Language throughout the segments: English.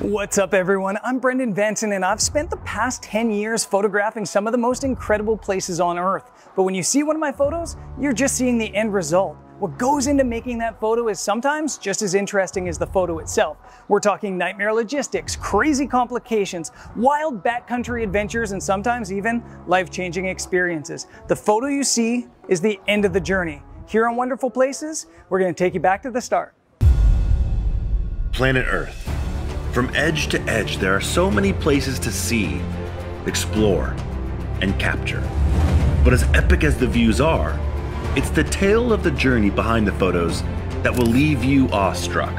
What's up everyone, I'm Brendan Benson and I've spent the past 10 years photographing some of the most incredible places on Earth. But when you see one of my photos, you're just seeing the end result. What goes into making that photo is sometimes just as interesting as the photo itself. We're talking nightmare logistics, crazy complications, wild backcountry adventures, and sometimes even life-changing experiences. The photo you see is the end of the journey. Here on Wonderful Places, we're going to take you back to the start. Planet Earth. From edge to edge, there are so many places to see, explore, and capture. But as epic as the views are, it's the tale of the journey behind the photos that will leave you awestruck.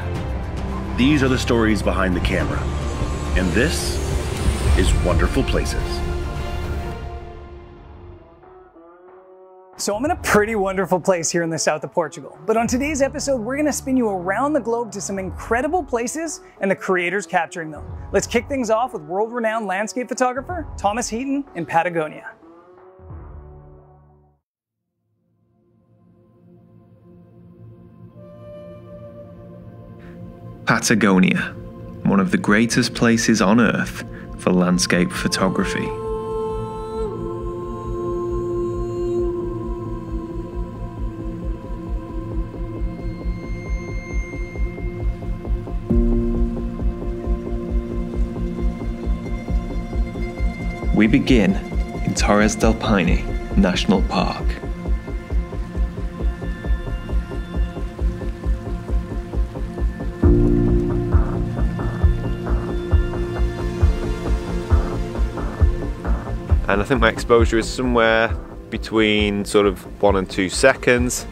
These are the stories behind the camera, and this is Wonderful Places. So I'm in a pretty wonderful place here in the south of Portugal. But on today's episode, we're gonna spin you around the globe to some incredible places and the creators capturing them. Let's kick things off with world-renowned landscape photographer Thomas Heaton in Patagonia. Patagonia, one of the greatest places on Earth for landscape photography. We begin in Torres del Paine National Park. And I think my exposure is somewhere between sort of 1 and 2 seconds.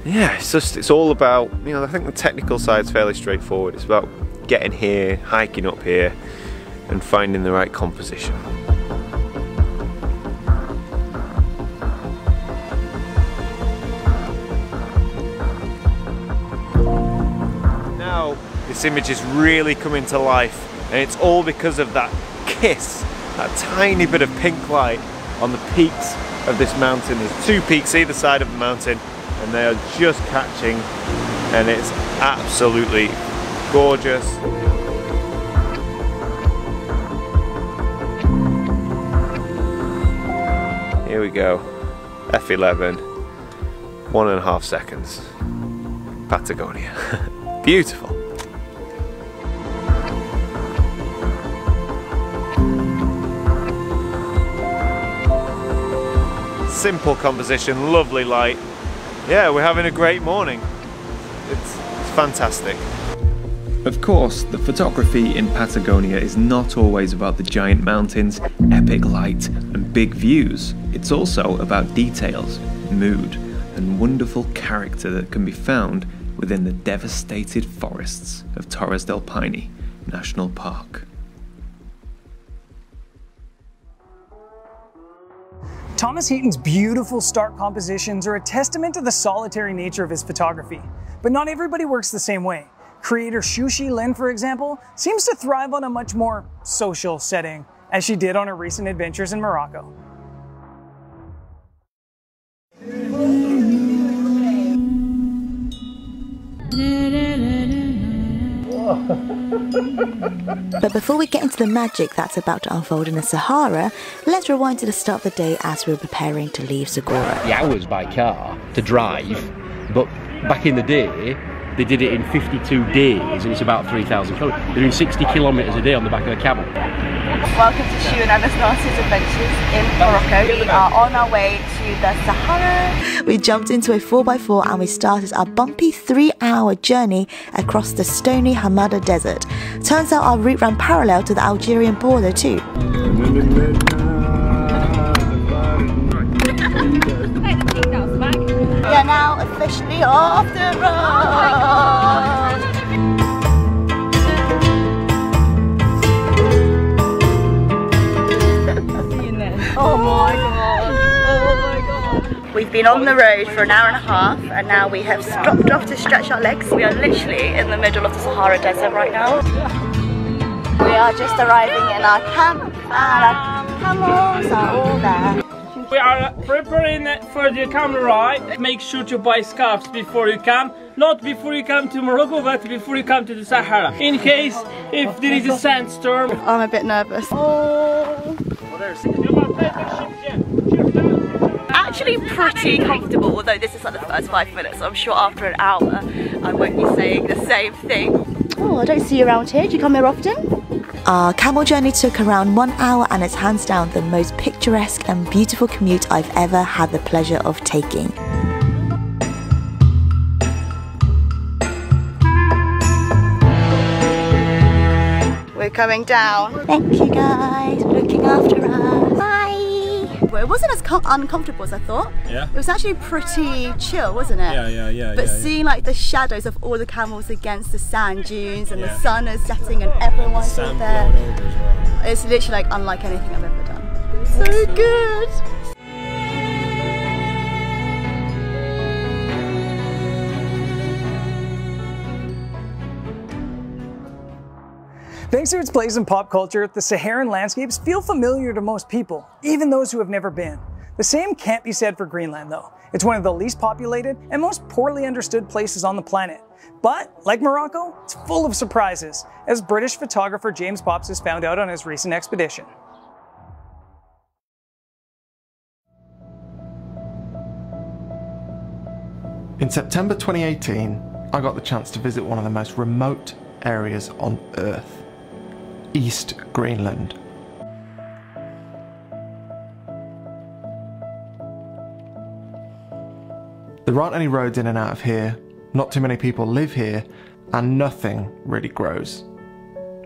Yeah, it's all about, I think the technical side's fairly straightforward. It's about getting here, hiking up here, and finding the right composition. Now, this image is really coming to life, and it's all because of that kiss. That tiny bit of pink light on the peaks of this mountain. There's 2 peaks either side of the mountain and they are just catching, and it's absolutely gorgeous. Here we go, F11, 1.5 seconds, Patagonia, beautiful. Simple composition, lovely light. Yeah, we're having a great morning. It's fantastic. Of course, the photography in Patagonia is not always about the giant mountains, epic light, and big views. It's also about details, mood, and wonderful character that can be found within the devastated forests of Torres del Paine National Park. Thomas Heaton's beautiful stark compositions are a testament to the solitary nature of his photography. But not everybody works the same way. Creator Shushi Lin, for example, seems to thrive on a much more social setting, as she did on her recent adventures in Morocco. But before we get into the magic that's about to unfold in the Sahara, let's rewind to the start of the day as we were preparing to leave Zagora. The hours by car to drive, but back in the day, they did it in 52 days and it's about 3,000 kilometres. They're doing 60 kilometres a day on the back of a camel. Welcome to Shu and Anastasia's adventures in Morocco. We are on our way to the Sahara. We jumped into a 4x4 and we started our bumpy 3-hour journey across the stony Hamada Desert. Turns out our route ran parallel to the Algerian border too. We are now officially off the road. Oh my god. Oh my god. We've been on the road for an hour and a half and now we have stopped off to stretch our legs. We are literally in the middle of the Sahara Desert right now. We are just arriving in our camp and our camels are all there. We are preparing for the camera ride. Make sure to buy scarves before you come. Not before you come to Morocco, but before you come to the Sahara. In case if there is a sandstorm. I'm a bit nervous. Oh. Actually pretty comfortable, although this is like the first 5 minutes. So I'm sure after an hour I won't be saying the same thing. Oh, I don't see you around here. Do you come here often? Our camel journey took around 1 hour and it's hands down the most picturesque and beautiful commute I've ever had the pleasure of taking. We're coming down. Thank you guys for looking after us. Bye! Well, it wasn't as uncomfortable as I thought. Yeah. It was actually pretty chill, wasn't it? Yeah. But seeing like the shadows of all the camels against the sand dunes and the sun is setting and everyone's still there. It's literally like unlike anything I've ever done. So good! Thanks to its place in pop culture, the Saharan landscapes feel familiar to most people, even those who have never been. The same can't be said for Greenland though. It's one of the least populated and most poorly understood places on the planet. But, like Morocco, it's full of surprises, as British photographer James Pops has found out on his recent expedition. In September 2018, I got the chance to visit one of the most remote areas on Earth, East Greenland. There aren't any roads in and out of here, not too many people live here, and nothing really grows.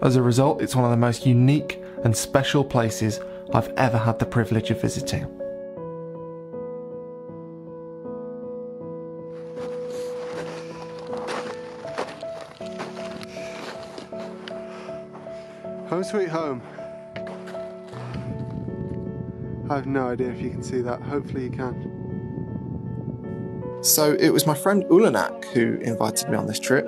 As a result, it's one of the most unique and special places I've ever had the privilege of visiting. Home sweet home. I have no idea if you can see that. Hopefully you can. So it was my friend Ulanak who invited me on this trip.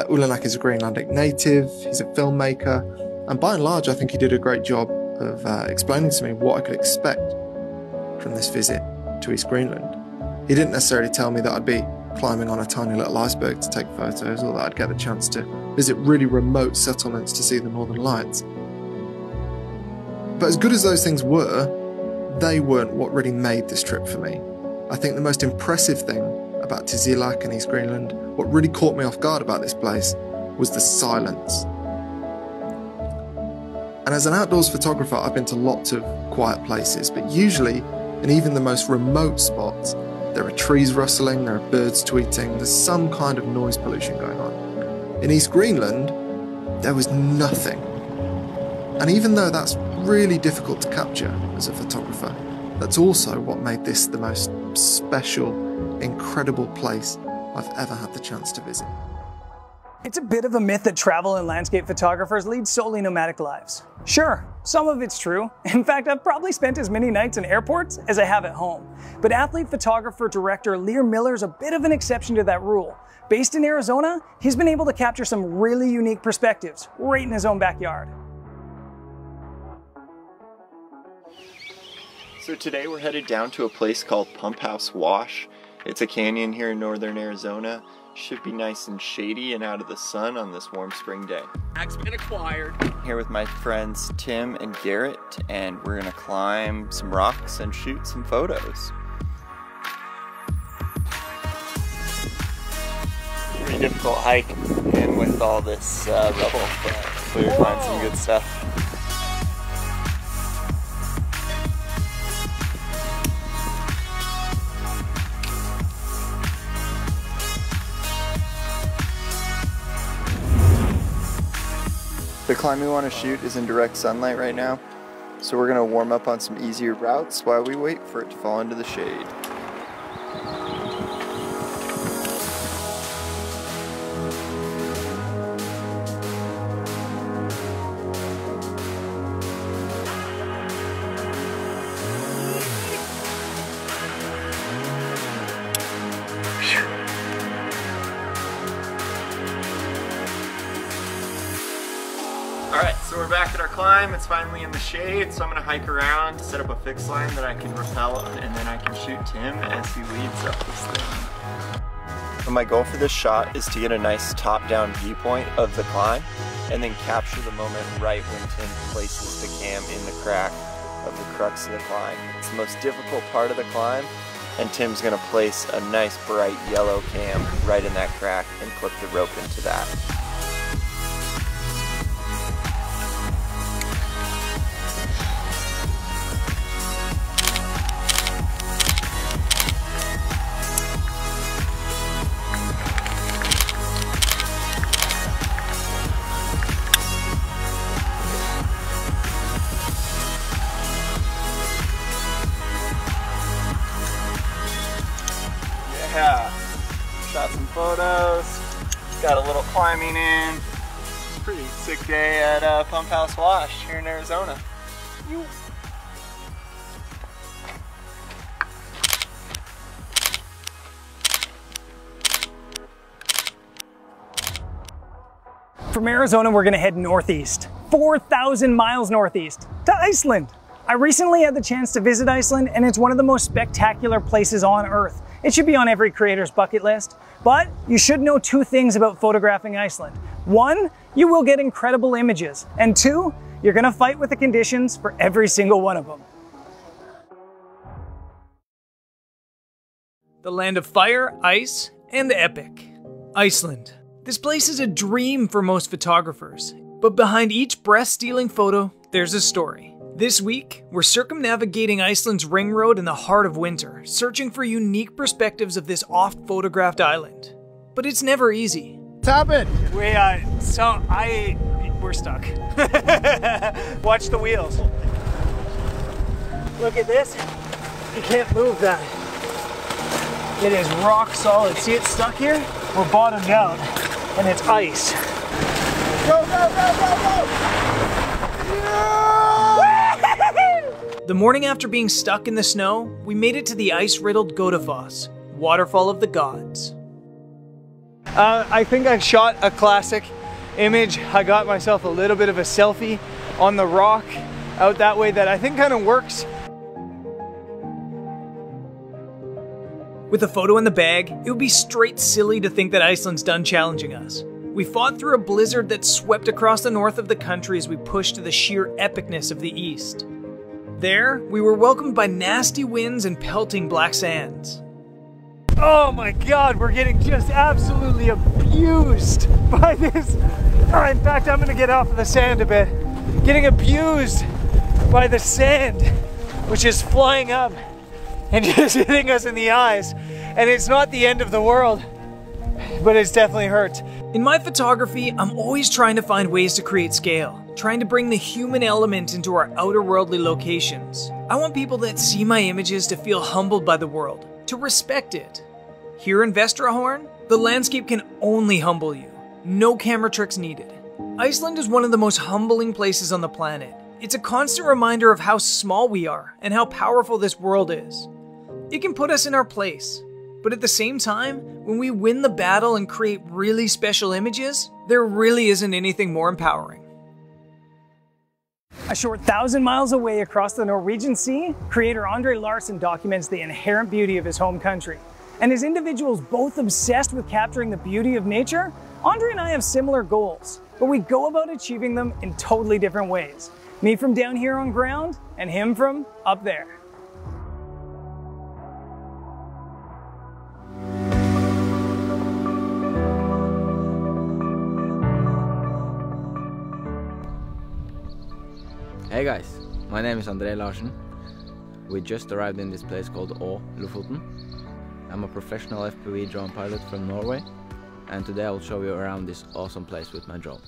Ulanak is a Greenlandic native, he's a filmmaker, and by and large I think he did a great job of explaining to me what I could expect from this visit to East Greenland. He didn't necessarily tell me that I'd be climbing on a tiny little iceberg to take photos, or that I'd get the chance to visit really remote settlements to see the Northern Lights. But as good as those things were, they weren't what really made this trip for me. I think the most impressive thing about Tizilak and East Greenland, what really caught me off guard about this place, was the silence. And as an outdoors photographer, I've been to lots of quiet places, but usually, in even the most remote spots, there are trees rustling, there are birds tweeting, there's some kind of noise pollution going on. In East Greenland, there was nothing. And even though that's really difficult to capture as a photographer, that's also what made this the most special, incredible place I've ever had the chance to visit. It's a bit of a myth that travel and landscape photographers lead solely nomadic lives. Sure, some of it's true. In fact, I've probably spent as many nights in airports as I have at home. But athlete photographer director Lear Miller's a bit of an exception to that rule. Based in Arizona, he's been able to capture some really unique perspectives right in his own backyard. So today we're headed down to a place called Pump House Wash. It's a canyon here in northern Arizona. Should be nice and shady and out of the sun on this warm spring day. Bag's been acquired. Here with my friends Tim and Garrett, and we're gonna climb some rocks and shoot some photos. Pretty difficult hike, and with all this rubble, but we'll find some good stuff. The climb we want to shoot is in direct sunlight right now, so we're going to warm up on some easier routes while we wait for it to fall into the shade. Alright, so we're back at our climb. It's finally in the shade, so I'm gonna hike around, set up a fixed line that I can rappel on, and then I can shoot Tim as he leads up this thing. So my goal for this shot is to get a nice top-down viewpoint of the climb, and then capture the moment right when Tim places the cam in the crack of the crux of the climb. It's the most difficult part of the climb, and Tim's gonna place a nice bright yellow cam right in that crack and clip the rope into that. Yeah, shot some photos, got a little climbing in. It's a pretty sick day at Pump House Wash here in Arizona. From Arizona, we're gonna head northeast, 4,000 miles northeast, to Iceland. I recently had the chance to visit Iceland, and it's one of the most spectacular places on Earth. It should be on every creator's bucket list, but you should know two things about photographing Iceland. One, you will get incredible images, and two, you're gonna fight with the conditions for every single one of them. The land of fire, ice, and the epic. Iceland. This place is a dream for most photographers, but behind each breath-stealing photo, there's a story. This week, we're circumnavigating Iceland's ring road in the heart of winter, searching for unique perspectives of this oft-photographed island. But it's never easy. What's happened? We're stuck. Watch the wheels. Look at this. You can't move that. It is rock solid. See it stuck here? We're bottomed out, and it's ice. Go, go, go, go, go! The morning after being stuck in the snow, we made it to the ice-riddled Godafoss, waterfall of the gods. I think I shot a classic image. I got myself a little bit of a selfie on the rock out that way that I think kind of works. With a photo in the bag, it would be straight silly to think that Iceland's done challenging us. We fought through a blizzard that swept across the north of the country as we pushed to the sheer epicness of the east. There, we were welcomed by nasty winds and pelting black sands. Oh my god, we're getting just absolutely abused by this. In fact, I'm gonna get off of the sand a bit. Getting abused by the sand, which is flying up and just hitting us in the eyes. And it's not the end of the world, but it's definitely hurt. In my photography, I'm always trying to find ways to create scale, trying to bring the human element into our outer-worldly locations. I want people that see my images to feel humbled by the world, to respect it. Here in Vestrahorn, the landscape can only humble you. No camera tricks needed. Iceland is one of the most humbling places on the planet. It's a constant reminder of how small we are and how powerful this world is. It can put us in our place, but at the same time, when we win the battle and create really special images, there really isn't anything more empowering. A short 1,000 miles away across the Norwegian Sea, creator Andre Larsen documents the inherent beauty of his home country. And as individuals both obsessed with capturing the beauty of nature, Andre and I have similar goals, but we go about achieving them in totally different ways. Me from down here on ground, and him from up there. Hey guys, my name is Andre Larsen. We just arrived in this place called Lofoten. I'm a professional FPV drone pilot from Norway, and today I will show you around this awesome place with my drone.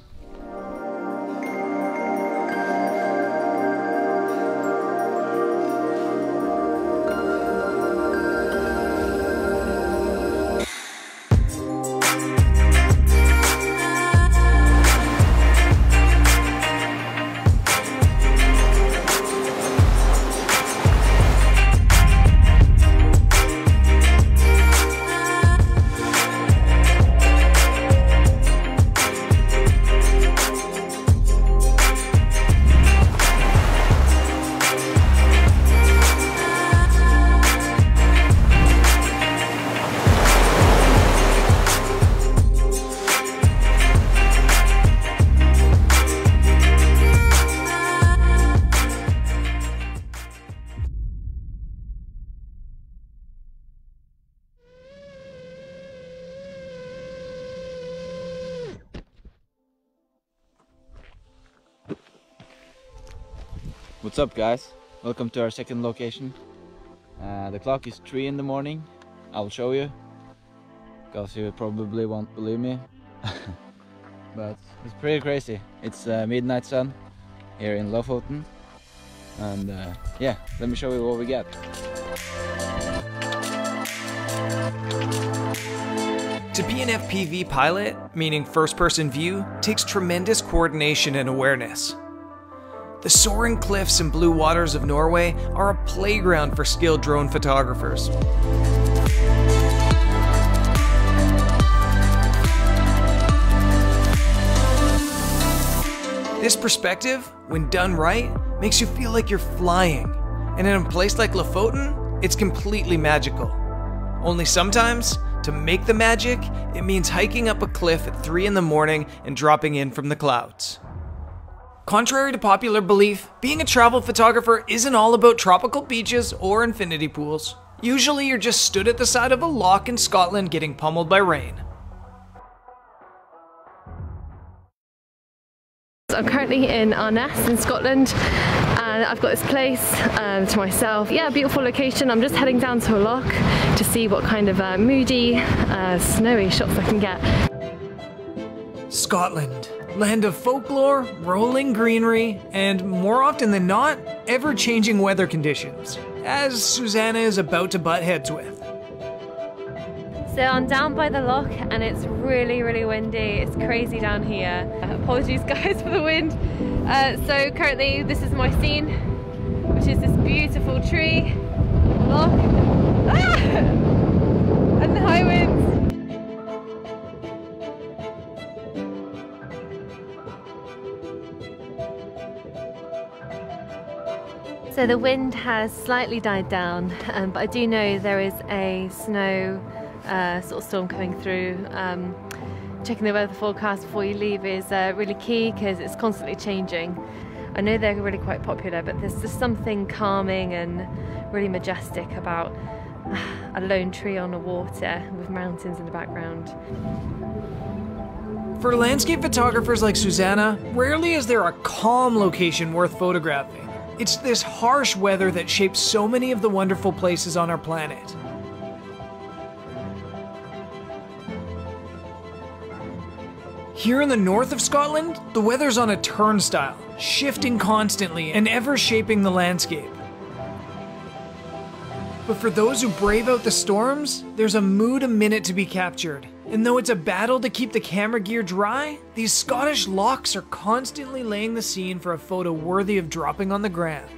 What's up, guys? Welcome to our second location. The clock is 3 in the morning. I'll show you, because you probably won't believe me. But it's pretty crazy. It's midnight sun here in Lofoten. And yeah, let me show you what we got. To be an FPV pilot, meaning first-person view, takes tremendous coordination and awareness. The soaring cliffs and blue waters of Norway are a playground for skilled drone photographers. This perspective, when done right, makes you feel like you're flying. And in a place like Lofoten, it's completely magical. Only sometimes, to make the magic, it means hiking up a cliff at 3 in the morning and dropping in from the clouds. Contrary to popular belief, being a travel photographer isn't all about tropical beaches or infinity pools. Usually you're just stood at the side of a loch in Scotland getting pummeled by rain. I'm currently in Arness in Scotland, and I've got this place to myself. Yeah, beautiful location. I'm just heading down to a loch to see what kind of moody, snowy shots I can get. Scotland, land of folklore, rolling greenery, and more often than not, ever-changing weather conditions, as Susanna is about to butt heads with. So I'm down by the loch and it's really, really windy. It's crazy down here. Apologies guys for the wind. So currently this is my scene, which is this beautiful tree, loch, and the high winds. So the wind has slightly died down, but I do know there is a snow sort of storm coming through. Checking the weather forecast before you leave is really key because it's constantly changing. I know they're really quite popular, but there's just something calming and really majestic about a lone tree on the water with mountains in the background. For landscape photographers like Susanna, rarely is there a calm location worth photographing. It's this harsh weather that shapes so many of the wonderful places on our planet. Here in the north of Scotland, the weather's on a turnstile, shifting constantly and ever shaping the landscape. But for those who brave out the storms, there's a mood a minute to be captured. And though it's a battle to keep the camera gear dry, these Scottish lochs are constantly laying the scene for a photo worthy of dropping on the gram.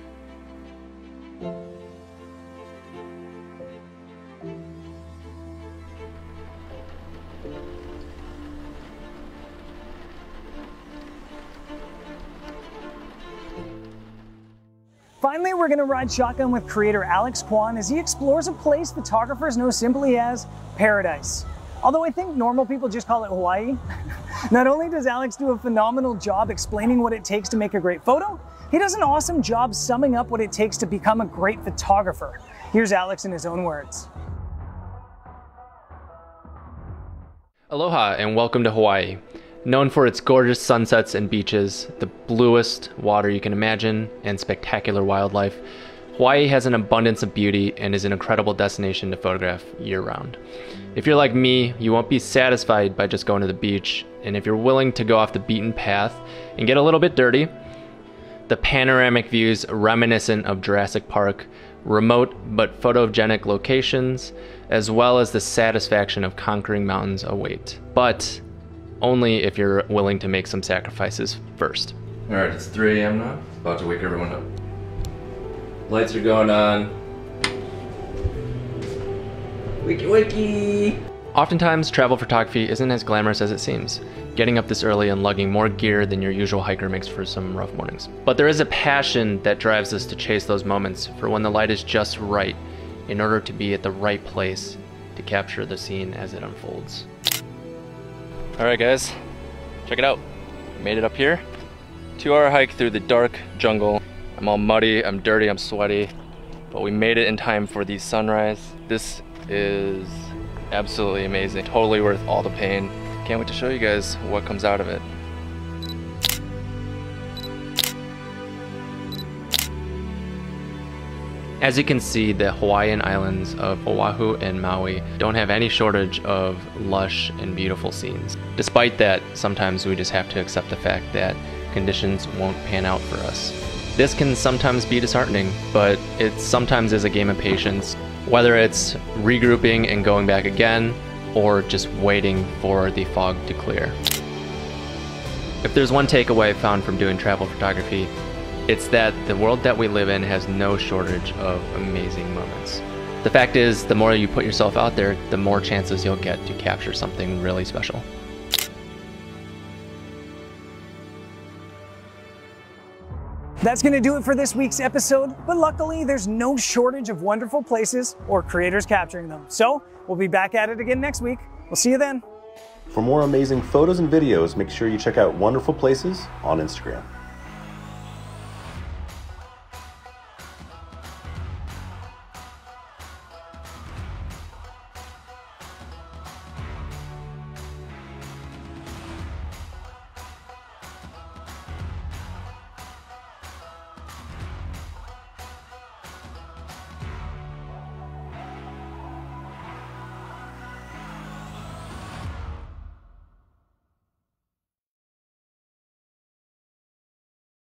Finally, we're gonna ride shotgun with creator Alex Kwan as he explores a place photographers know simply as paradise. Although I think normal people just call it Hawaii. Not only does Alex do a phenomenal job explaining what it takes to make a great photo, he does an awesome job summing up what it takes to become a great photographer. Here's Alex in his own words. Aloha and welcome to Hawaii. Known for its gorgeous sunsets and beaches, the bluest water you can imagine, and spectacular wildlife, Hawaii has an abundance of beauty and is an incredible destination to photograph year-round. If you're like me, you won't be satisfied by just going to the beach, and if you're willing to go off the beaten path and get a little bit dirty, the panoramic views reminiscent of Jurassic Park, remote but photogenic locations, as well as the satisfaction of conquering mountains await. But only if you're willing to make some sacrifices first. All right, it's 3 a.m. now. It's about to wake everyone up. Lights are going on. Wiki wiki! Oftentimes, travel photography isn't as glamorous as it seems. Getting up this early and lugging more gear than your usual hiker makes for some rough mornings. But there is a passion that drives us to chase those moments for when the light is just right in order to be at the right place to capture the scene as it unfolds. Alright guys, check it out. Made it up here. 2-hour hike through the dark jungle. I'm all muddy, I'm dirty, I'm sweaty, but we made it in time for the sunrise. This is absolutely amazing. Totally worth all the pain. Can't wait to show you guys what comes out of it. As you can see, the Hawaiian islands of Oahu and Maui don't have any shortage of lush and beautiful scenes. Despite that, sometimes we just have to accept the fact that conditions won't pan out for us. This can sometimes be disheartening, but it sometimes is a game of patience, whether it's regrouping and going back again, or just waiting for the fog to clear. If there's one takeaway found from doing travel photography, it's that the world that we live in has no shortage of amazing moments. The fact is, the more you put yourself out there, the more chances you'll get to capture something really special. That's going to do it for this week's episode, but luckily there's no shortage of wonderful places or creators capturing them. So we'll be back at it again next week. We'll see you then. For more amazing photos and videos, make sure you check out Wonderful Places on Instagram.